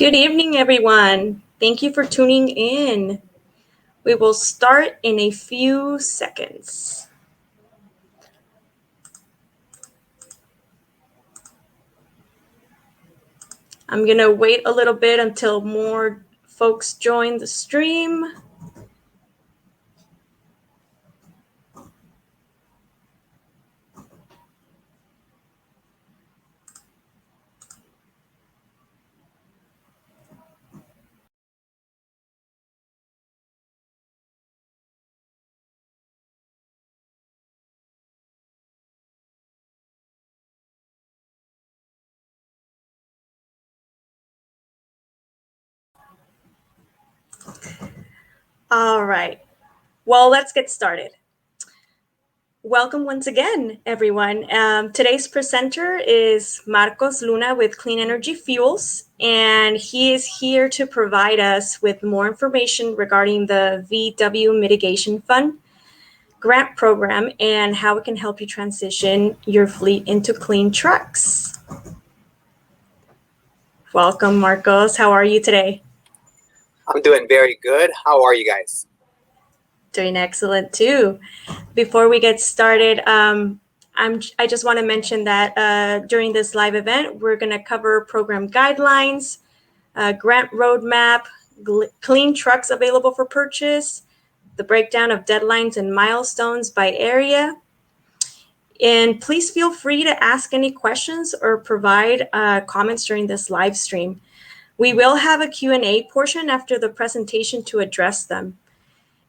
Good evening, everyone. Thank you for tuning in. We will start in a few seconds. I'm going to wait a little bit until more folks join the stream. All right. Well, let's get started. Welcome once again, everyone. Today's presenter is Marcos Luna with Clean Energy Fuels, and he is here to provide us with more information regarding the VW Mitigation Fund grant program and how it can help you transition your fleet into clean trucks. Welcome, Marcos. How are you today? I'm doing very good. How are you guys? Doing excellent too. Before we get started, I just want to mention that during this live event, we're going to cover program guidelines, grant roadmap, clean trucks available for purchase, the breakdown of deadlines and milestones by area. And please feel free to ask any questions or provide comments during this live stream. We will have a Q&A portion after the presentation to address them.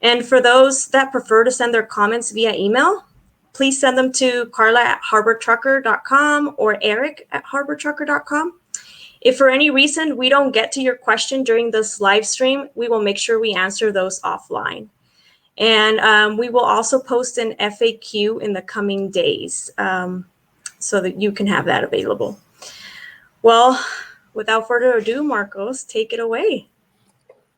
And for those that prefer to send their comments via email, please send them to carla@harbortrucker.com or eric@harbortrucker.com. If for any reason we don't get to your question during this live stream, we will make sure we answer those offline. And we will also post an FAQ in the coming days so that you can have that available. Well, without further ado, Marcos, take it away.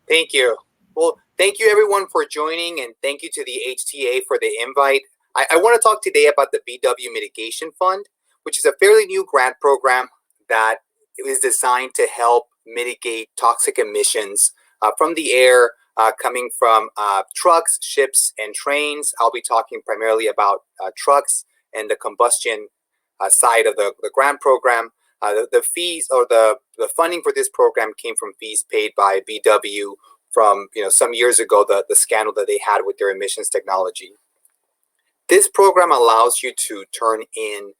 Thank you. Well, thank you everyone for joining, and thank you to the HTA for the invite. I want to talk today about the VW Mitigation Fund, which is a fairly new grant program that is designed to help mitigate toxic emissions from the air coming from trucks, ships, and trains. I'll be talking primarily about trucks and the combustion side of the grant program. The fees or the funding for this program came from fees paid by VW from some years ago, the scandal that they had with their emissions technology. This program allows you to turn in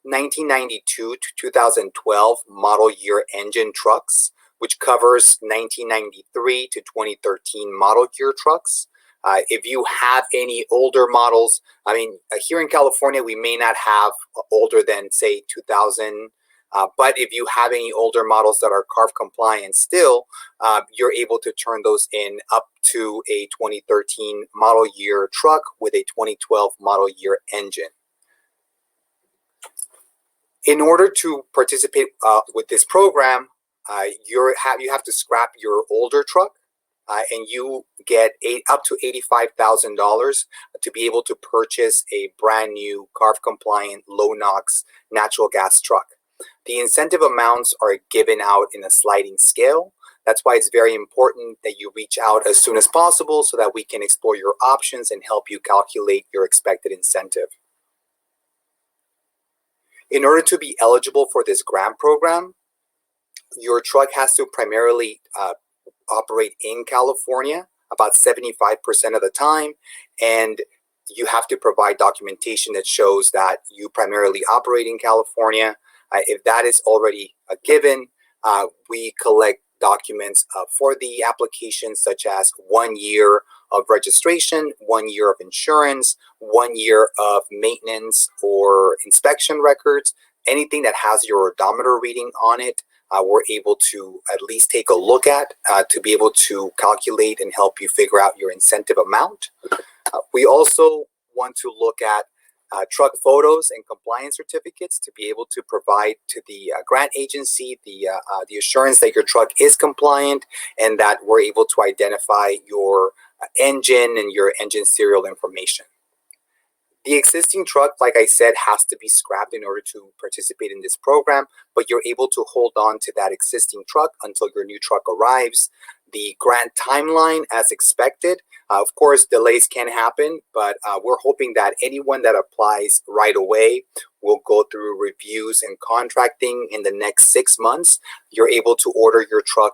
1992 to 2012 model year engine trucks, which covers 1993 to 2013 model year trucks. If you have any older models, here in California, we may not have older than, say, 2000. But if you have any older models that are CARB compliant still, you're able to turn those in up to a 2013 model year truck with a 2012 model year engine. In order to participate with this program, you have to scrap your older truck, and you get up to $85,000 to be able to purchase a brand new CARB compliant low NOx natural gas truck. The incentive amounts are given out in a sliding scale. That's why it's very important that you reach out as soon as possible so that we can explore your options and help you calculate your expected incentive. In order to be eligible for this grant program, your truck has to primarily operate in California about 75% of the time, and you have to provide documentation that shows that you primarily operate in California. If that is already a given, we collect documents for the application, such as 1 year of registration, 1 year of insurance, 1 year of maintenance or inspection records. Anything that has your odometer reading on it, we're able to at least take a look at to be able to calculate and help you figure out your incentive amount. We also want to look at truck photos and compliance certificates to be able to provide to the grant agency the assurance that your truck is compliant and that we're able to identify your engine and your engine serial information. The existing truck, like I said, has to be scrapped in order to participate in this program, but you're able to hold on to that existing truck until your new truck arrives. The grant timeline, as expected, of course, delays can happen, but we're hoping that anyone that applies right away will go through reviews and contracting in the next 6 months. You're able to order your truck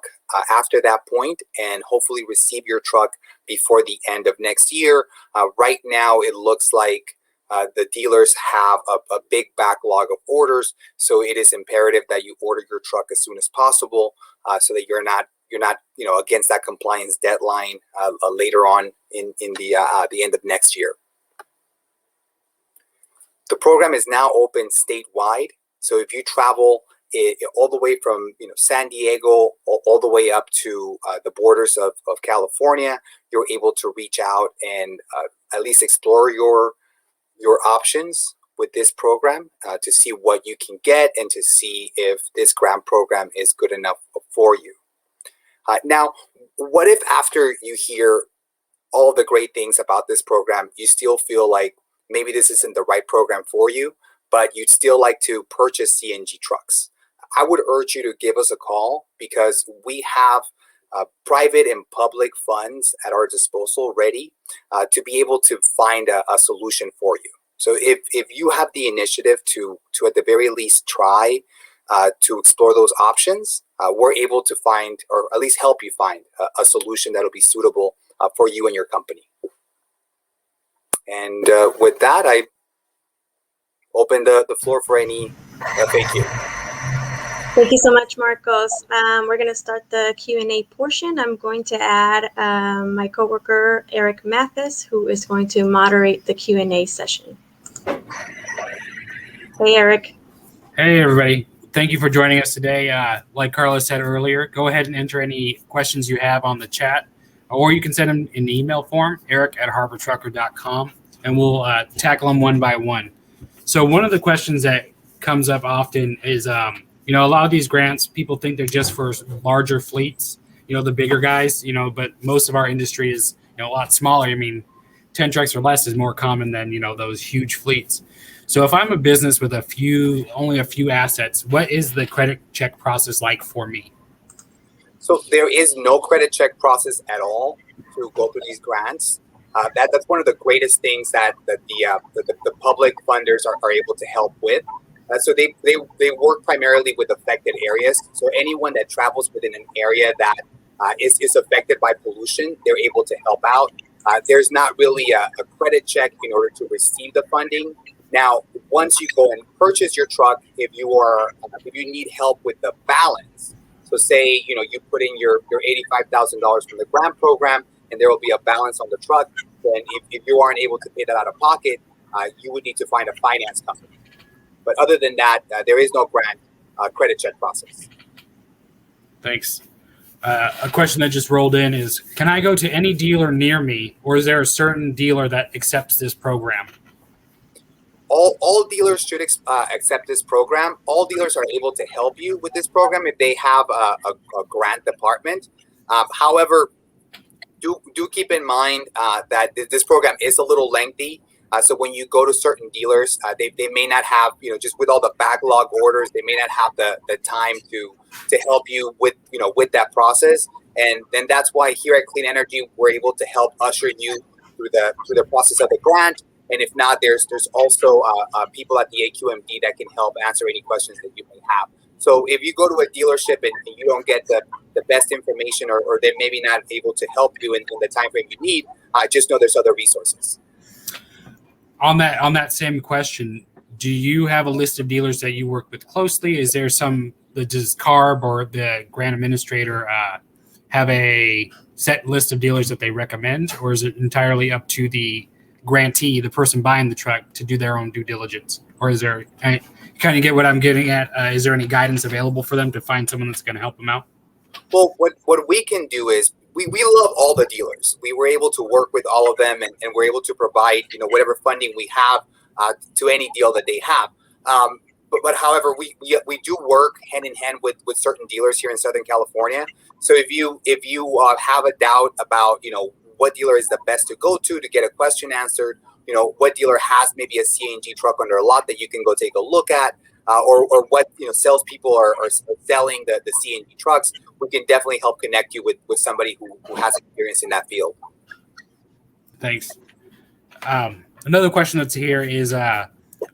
after that point and hopefully receive your truck before the end of next year. Right now, it looks like the dealers have a big backlog of orders, so it is imperative that you order your truck as soon as possible, so that you're not against that compliance deadline later on in the end of next year. The program is now open statewide, so if you travel all the way from San Diego all the way up to the borders of California, you're able to reach out and at least explore your options with this program to see what you can get and to see if this grant program is good enough for you. Now, what if after you hear all the great things about this program, you still feel like maybe this isn't the right program for you, but you'd still like to purchase CNG trucks? I would urge you to give us a call, because we have private and public funds at our disposal ready to be able to find a solution for you. So if you have the initiative to at the very least try to explore those options, we're able to find, or at least help you find, a solution that'll be suitable for you and your company. And with that, I open the floor for any FAQ. Thank you so much, Marcos. We're going to start the Q&A portion. I'm going to add my coworker, Eric Mathis, who is going to moderate the Q&A session. Hey, Eric. Hey, everybody. Thank you for joining us today. Like Carla said earlier, go ahead and enter any questions you have on the chat, or you can send them in email form, eric@harbortrucker.com, and we'll tackle them one by one. So one of the questions that comes up often is, a lot of these grants, people think they're just for larger fleets, the bigger guys, but most of our industry is, a lot smaller. I mean, 10 trucks or less is more common than, those huge fleets. So if I'm a business with only a few assets, what is the credit check process like for me? So there is no credit check process at all to go through these grants. That's one of the greatest things that the public funders are able to help with. So they work primarily with affected areas. So anyone that travels within an area that is affected by pollution, they're able to help out. There's not really a credit check in order to receive the funding. Now, once you go and purchase your truck, if you need help with the balance, so say you put in your $85,000 from the grant program, and there will be a balance on the truck. Then if you aren't able to pay that out of pocket, you would need to find a finance company. But other than that, there is no grant credit check process. Thanks. A question that just rolled in is, can I go to any dealer near me, or is there a certain dealer that accepts this program? All dealers should accept this program. All dealers are able to help you with this program if they have a grant department. However, do keep in mind that this program is a little lengthy. So when you go to certain dealers, they may not have, just with all the backlog orders, they may not have the time to help you with that process. And then that's why here at Clean Energy, we're able to help usher you through the process of the grant. And if not, there's also people at the AQMD that can help answer any questions that you may have. So if you go to a dealership and you don't get the best information, or they're maybe not able to help you in the time frame you need, just know there's other resources. On that same question, do you have a list of dealers that you work with closely? Is there does CARB or the grant administrator have a set list of dealers that they recommend, or is it entirely up to the grantee, the person buying the truck, to do their own due diligence? Or is there, kind of get what I'm getting at, is there any guidance available for them to find someone that's going to help them out? Well, what we can do is we love all the dealers. We were able to work with all of them, and we're able to provide whatever funding we have to any deal that they have. But however, we do work hand in hand with certain dealers here in Southern California. So if you have a doubt about what dealer is the best to go to get a question answered, what dealer has maybe a CNG truck under a lot that you can go take a look at, or what salespeople are selling the CNG trucks. We can definitely help connect you with somebody who has experience in that field. Thanks. Another question that's here is,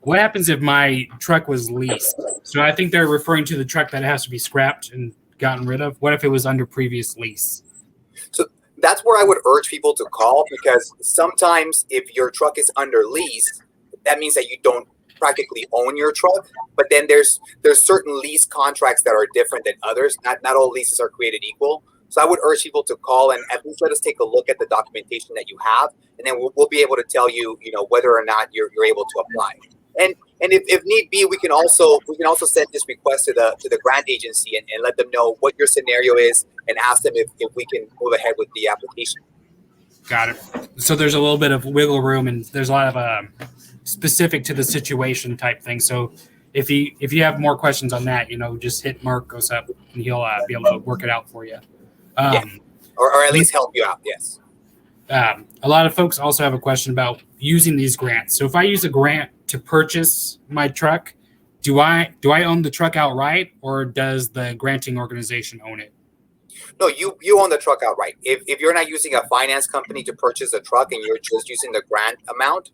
what happens if my truck was leased? So I think they're referring to the truck that has to be scrapped and gotten rid of. What if it was under previous lease? So that's where I would urge people to call, because sometimes if your truck is under lease, that means that you don't practically own your truck. But then there's certain lease contracts that are different than others. Not all leases are created equal. So I would urge people to call and at least let us take a look at the documentation that you have, and then we'll be able to tell you, whether or not you're able to apply. And if need be, we can also send this request to the grant agency and let them know what your scenario is and ask them if we can move ahead with the application. Got it. So there's a little bit of wiggle room, and there's a lot of specific to the situation type thing. So if you have more questions on that, just hit Mark goes up and he'll be able to work it out for you. Or at least help you out. Yes. A lot of folks also have a question about using these grants. So if I use a grant to purchase my truck, do I own the truck outright, or does the granting organization own it? No, you own the truck outright. If you're not using a finance company to purchase a truck and you're just using the grant amount,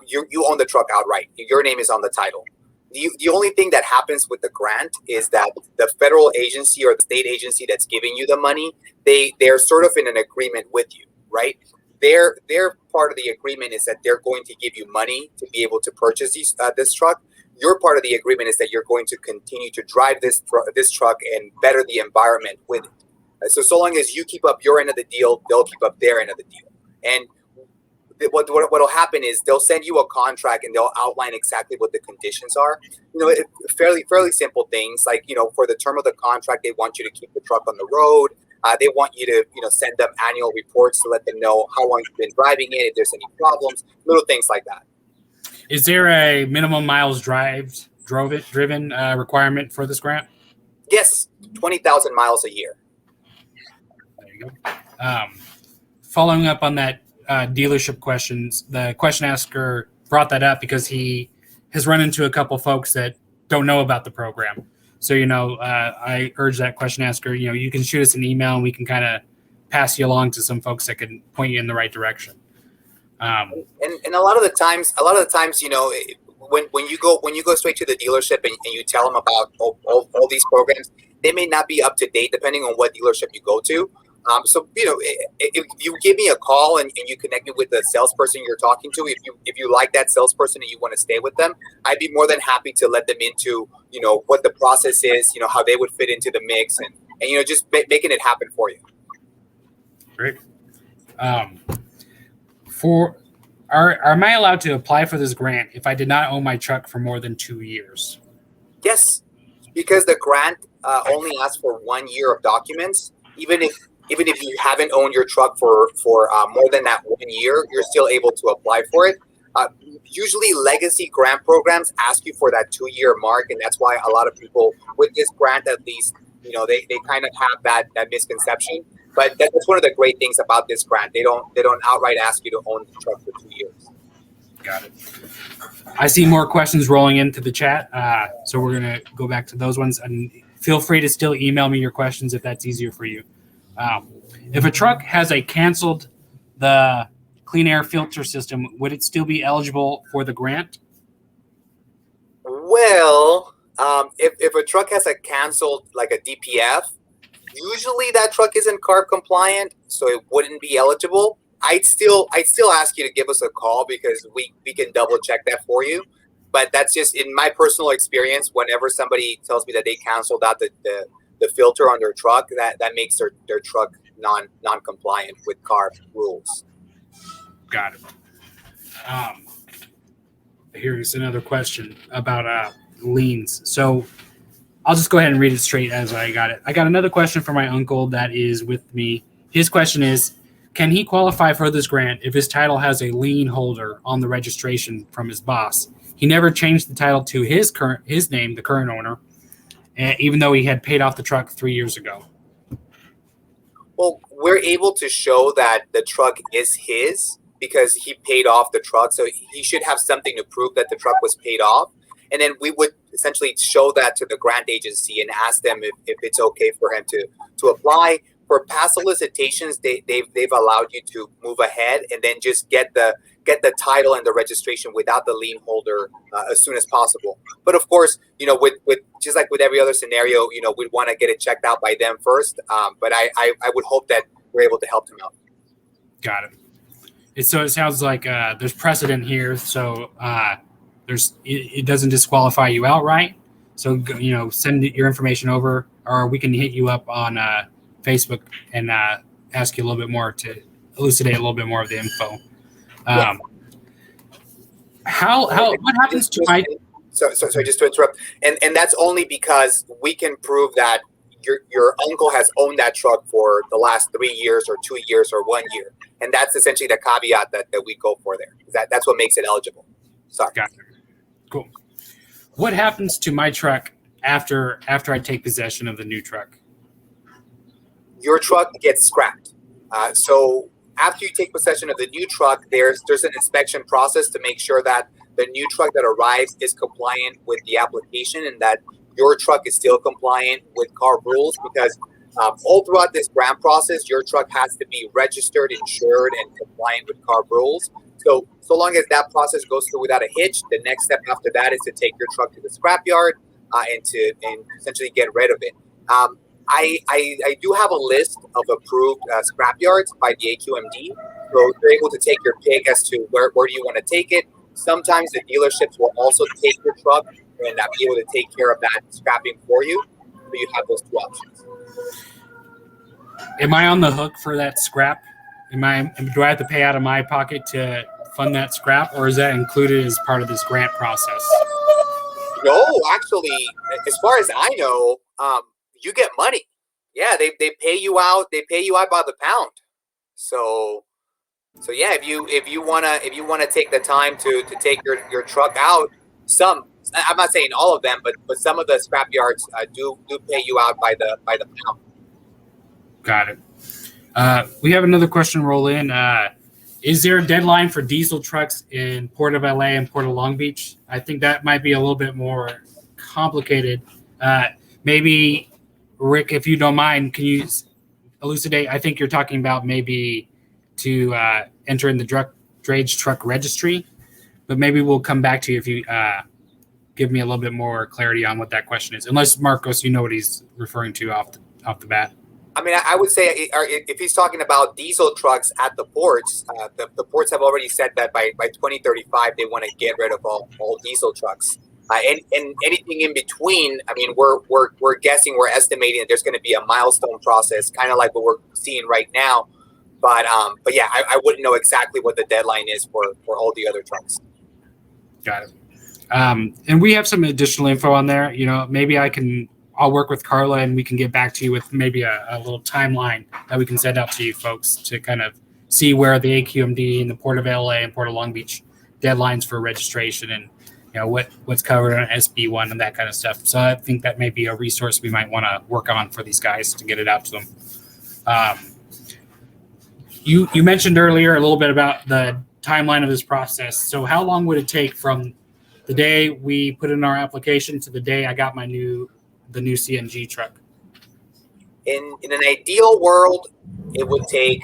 you own the truck outright. Your name is on the title. The only thing that happens with the grant is that the federal agency or the state agency that's giving you the money, they're sort of in an agreement with you, right? Their part of the agreement is that they're going to give you money to be able to purchase this truck. Your part of the agreement is that you're going to continue to drive this truck and better the environment with it. So long as you keep up your end of the deal, they'll keep up their end of the deal. And what'll happen is they'll send you a contract and they'll outline exactly what the conditions are. Fairly simple things like, for the term of the contract, they want you to keep the truck on the road. They want you to, send them annual reports to let them know how long you've been driving it, if there's any problems, little things like that. Is there a minimum miles driven requirement for this grant? Yes, 20,000 miles a year. There you go. Following up on that dealership questions, the question asker brought that up because he has run into a couple folks that don't know about the program. So, I urge that question asker, you can shoot us an email and we can kind of pass you along to some folks that can point you in the right direction. And a lot of the times, when you go straight to the dealership and you tell them about all these programs, they may not be up to date depending on what dealership you go to. So if you give me a call and you connect me with the salesperson you're talking to, if you like that salesperson and you want to stay with them, I'd be more than happy to let them into what the process is, how they would fit into the mix, and just making it happen for you. Great. Am I allowed to apply for this grant if I did not own my truck for more than 2 years? Yes, because the grant only asks for 1 year of documents. Even if you haven't owned your truck for more than that 1 year, you're still able to apply for it. Usually legacy grant programs ask you for that 2 year mark, and that's why a lot of people with this grant, at least, they kind of have that misconception. But that's one of the great things about this grant. They don't outright ask you to own the truck for 2 years. Got it. I see more questions rolling into the chat, so we're going to go back to those ones. And feel free to still email me your questions if that's easier for you. If a truck has canceled the clean air filter system, would it still be eligible for the grant? Well, if a truck has canceled like a DPF, usually that truck isn't CARB compliant, so it wouldn't be eligible. I'd still ask you to give us a call because we can double check that for you. But that's just in my personal experience. Whenever somebody tells me that they canceled out the filter on their truck, that makes their truck non-compliant with CARB rules. Got it. Here's another question about liens. So I'll just go ahead and read it straight as I got it. I got another question from my uncle that is with me. His question is, can he qualify for this grant if his title has a lien holder on the registration from his boss? He never changed the title to his name, the current owner, even though he had paid off the truck 3 years ago. Well, we're able to show that the truck is his, because he paid off the truck. So he should have something to prove that the truck was paid off. And then we would essentially show that to the grant agency and ask them if it's okay for him to apply. For past solicitations, they've allowed you to move ahead and then just get the title and the registration without the lien holder as soon as possible. But of course, with just like with every other scenario, we'd want to get it checked out by them first. But I would hope that we're able to help them out. Got it. So it sounds like there's precedent here. So it doesn't disqualify you outright. So send your information over, or we can hit you up on Facebook and ask you a little bit more to elucidate a little bit more of the info. What happens to my? So just to interrupt, and that's only because we can prove that your uncle has owned that truck for the last 3 years or 2 years or 1 year, and that's essentially the caveat that we go for there. That's what makes it eligible. Sorry. Got it. Cool. What happens to my truck after I take possession of the new truck? Your truck gets scrapped. So after you take possession of the new truck, there's an inspection process to make sure that the new truck that arrives is compliant with the application and that your truck is still compliant with CARB rules, because all throughout this grant process, your truck has to be registered, insured, and compliant with CARB rules. So long as that process goes through without a hitch, the next step after that is to take your truck to the scrapyard and essentially get rid of it. I do have a list of approved scrapyards by the AQMD, so you're able to take your pick as to where do you want to take it. Sometimes the dealerships will also take your truck and be able to take care of that scrapping for you. So you have those two options. Am I on the hook for that scrap? Do I have to pay out of my pocket to fund that scrap, or is that included as part of this grant process? No, actually, as far as I know, you get money. Yeah, they pay you out. They pay you out by the pound. So yeah, if you wanna take the time to take your truck out, I'm not saying all of them, but some of the scrap yards do pay you out by the pound. Got it. We have another question roll in. Is there a deadline for diesel trucks in Port of LA and Port of Long Beach? I think that might be a little bit more complicated. Maybe, Rick, if you don't mind, can you elucidate? I think you're talking about maybe to enter in the drayage truck registry, but maybe we'll come back to you if you give me a little bit more clarity on what that question is. Unless, Marcos, you know what he's referring to off the bat. I mean, I would say if he's talking about diesel trucks at the ports, the ports have already said that by 2035 they want to get rid of all diesel trucks. And anything in between, I mean, we're guessing, we're estimating that there's going to be a milestone process, kind of like what we're seeing right now. But yeah, I wouldn't know exactly what the deadline is for all the other trucks. Got it. And we have some additional info on there. Maybe I'll work with Carla and we can get back to you with maybe a little timeline that we can send out to you folks to kind of see where the AQMD and the Port of LA and Port of Long Beach deadlines for registration and what's covered on SB1 and that kind of stuff. So I think that may be a resource we might want to work on for these guys to get it out to them. You mentioned earlier a little bit about the timeline of this process. So how long would it take from the day we put in our application to the day I got the new CNG truck? In an ideal world, it would take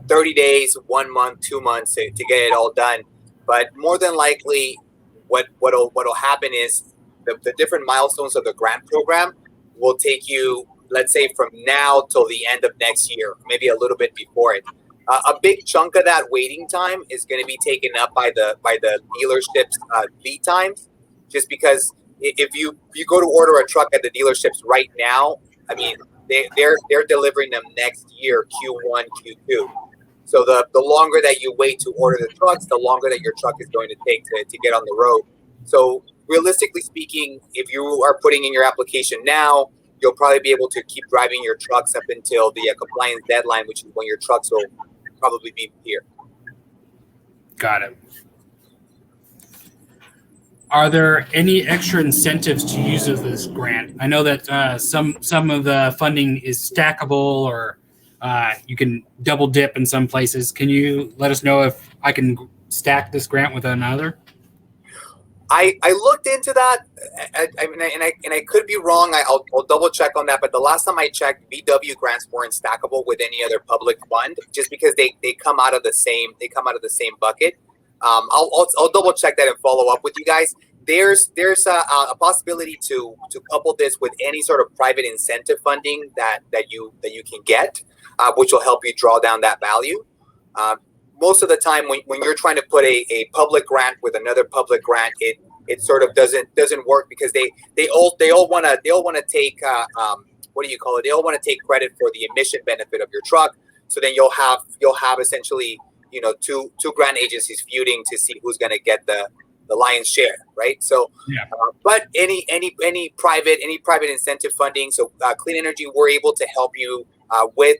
30 days, 1 month, 2 months to get it all done. But more than likely, what'll happen is the different milestones of the grant program will take you, let's say, from now till the end of next year, maybe a little bit before it. A big chunk of that waiting time is going to be taken up by the dealerships' lead times, just because if you go to order a truck at the dealerships right now, I mean they're delivering them next year, Q1, Q2. So the longer that you wait to order the trucks, the longer that your truck is going to take to get on the road. So realistically speaking, if you are putting in your application now, you'll probably be able to keep driving your trucks up until the compliance deadline, which is when your trucks will probably be here. Got it. Are there any extra incentives to use of this grant? I know that some of the funding is stackable or You can double dip in some places. Can you let us know if I can stack this grant with another? I looked into that, and I could be wrong. I'll double check on that. But the last time I checked, VW grants weren't stackable with any other public fund, just because they come out of the same bucket. I'll double check that and follow up with you guys. There's a possibility to couple this with any sort of private incentive funding that you can get, which will help you draw down that value. Most of the time when you're trying to put a public grant with another public grant, it sort of doesn't work, because they all want to take what do you call it? They all want to take credit for the emission benefit of your truck. So then you'll have essentially, two grant agencies feuding to see who's going to get the lion's share, right? So, Yeah. But any private incentive funding. So Clean Energy, we're able to help you with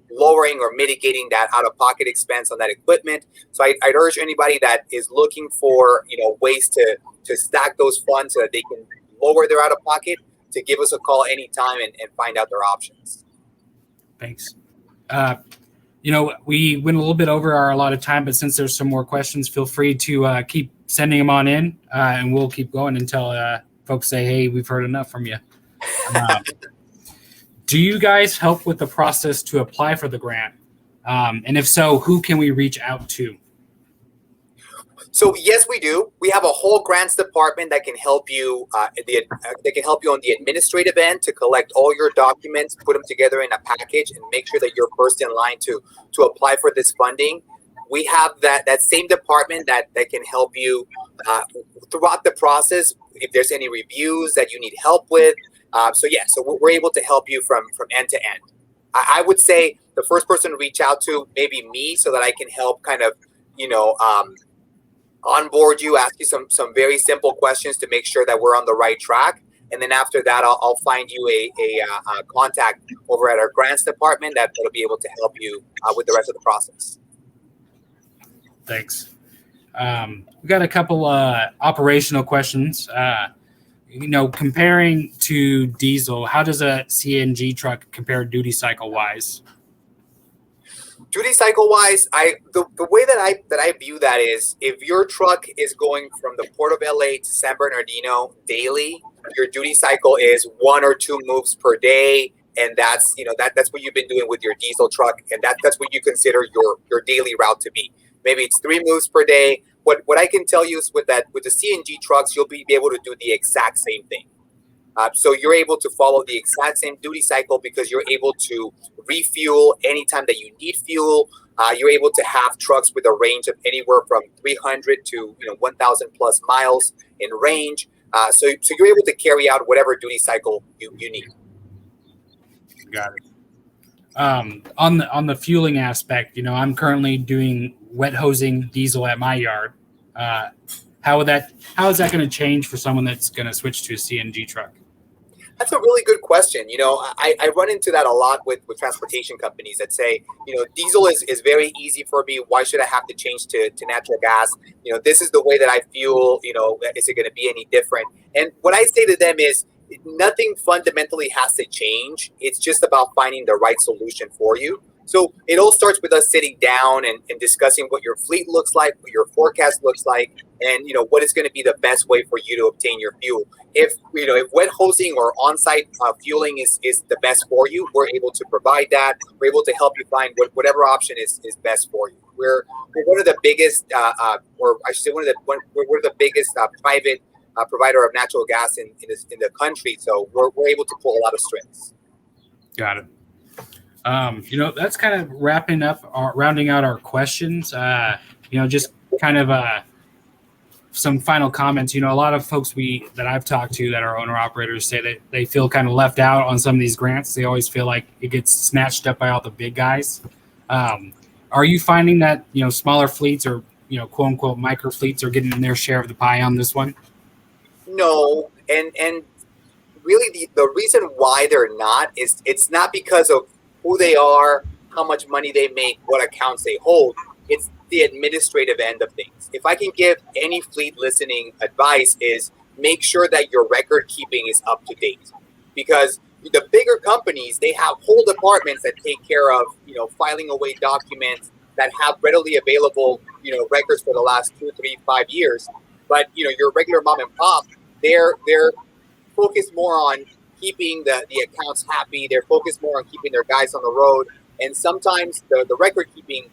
lowering or mitigating that out-of-pocket expense on that equipment. So I'd urge anybody that is looking for ways to stack those funds so that they can lower their out-of-pocket, to give us a call anytime and find out their options. Thanks. We went a little bit over our allotted time, but since there's some more questions, feel free to keep sending them on in, and we'll keep going until folks say, hey, we've heard enough from you. Do you guys help with the process to apply for the grant? And if so, who can we reach out to? So yes, we do. We have a whole grants department that can help you. On the administrative end to collect all your documents, put them together in a package, and make sure that you're first in line to apply for this funding. We have that same department that can help you throughout the process if there's any reviews that you need help with. So we're able to help you from end to end. I would say the first person to reach out to may be me, so that I can help kind of onboard you, ask you some very simple questions to make sure that we're on the right track. And then after that, I'll find you a contact over at our grants department that'll be able to help you with the rest of the process. Thanks. We got a couple operational questions. Comparing to diesel, how does a CNG truck compare duty cycle wise? Duty cycle wise, the way that I view that is, if your truck is going from the Port of LA to San Bernardino daily, your duty cycle is 1 or 2 moves per day, and that's what you've been doing with your diesel truck, and that's what you consider your daily route to be. Maybe it's 3 moves per day. What I can tell you is with the CNG trucks, you'll be able to do the exact same thing. So you're able to follow the exact same duty cycle, because you're able to refuel anytime that you need fuel. You're able to have trucks with a range of anywhere from 300 to 1,000 plus miles in range. So you're able to carry out whatever duty cycle you need. Got it. On the fueling aspect, I'm currently doing wet hosing diesel at my yard. How is that going to change for someone that's going to switch to a CNG truck? That's a really good question. I run into that a lot with transportation companies that say, diesel is very easy for me. Why should I have to change to natural gas? This is the way that I fuel. Is it going to be any different? And what I say to them is, nothing fundamentally has to change. It's just about finding the right solution for you. So it all starts with us sitting down and discussing what your fleet looks like, what your forecast looks like, and what is going to be the best way for you to obtain your fuel. If wet hosing or on-site fueling is the best for you, we're able to provide that. We're able to help you find whatever option is best for you. We're one of the biggest, or I should say, we're the biggest private provider of natural gas in the country. So we're able to pull a lot of strings. Got it. That's kind of rounding out our questions. Just kind of some final comments. A lot of folks that I've talked to that are owner operators say that they feel kind of left out on some of these grants. They always feel like it gets snatched up by all the big guys. Are you finding that smaller fleets or quote unquote micro fleets are getting their share of the pie on this one? No, and really the reason why they're not is it's not because of who they are, how much money they make, what accounts they hold. It's the administrative end of things. If I can give any fleet listening advice, is make sure that your record keeping is up to date, because the bigger companies, they have whole departments that take care of, filing away documents that have readily available, records for the last 2, 3, 5 years. But, your regular mom and pop, they're focused more on keeping the accounts happy. They're focused more on keeping their guys on the road. And sometimes the record keeping,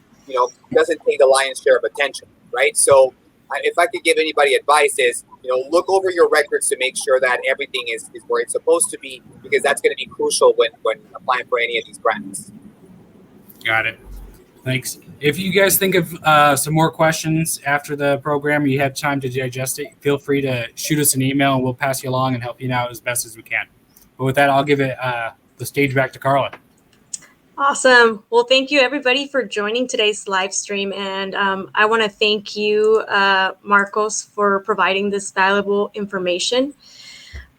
doesn't take the lion's share of attention, right? So if I could give anybody advice is, look over your records to make sure that everything is where it's supposed to be, because that's going to be crucial when applying for any of these grants. Got it. Thanks. If you guys think of some more questions after the program, you have time to digest it, feel free to shoot us an email and we'll pass you along and help you out as best as we can. But with that, I'll give it the stage back to Carla. Awesome. Well, thank you everybody for joining today's live stream. And I want to thank you, Marcos, for providing this valuable information.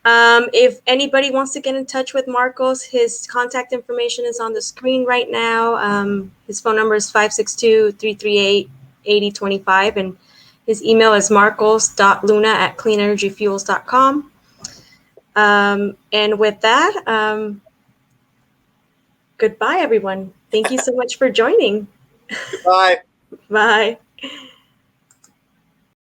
If anybody wants to get in touch with Marcos, his contact information is on the screen right now. His phone number is 562-338-8025. And his email is marcos.luna@cleanenergyfuels.com. And with that, goodbye, everyone. Thank you so much for joining. Goodbye. Bye.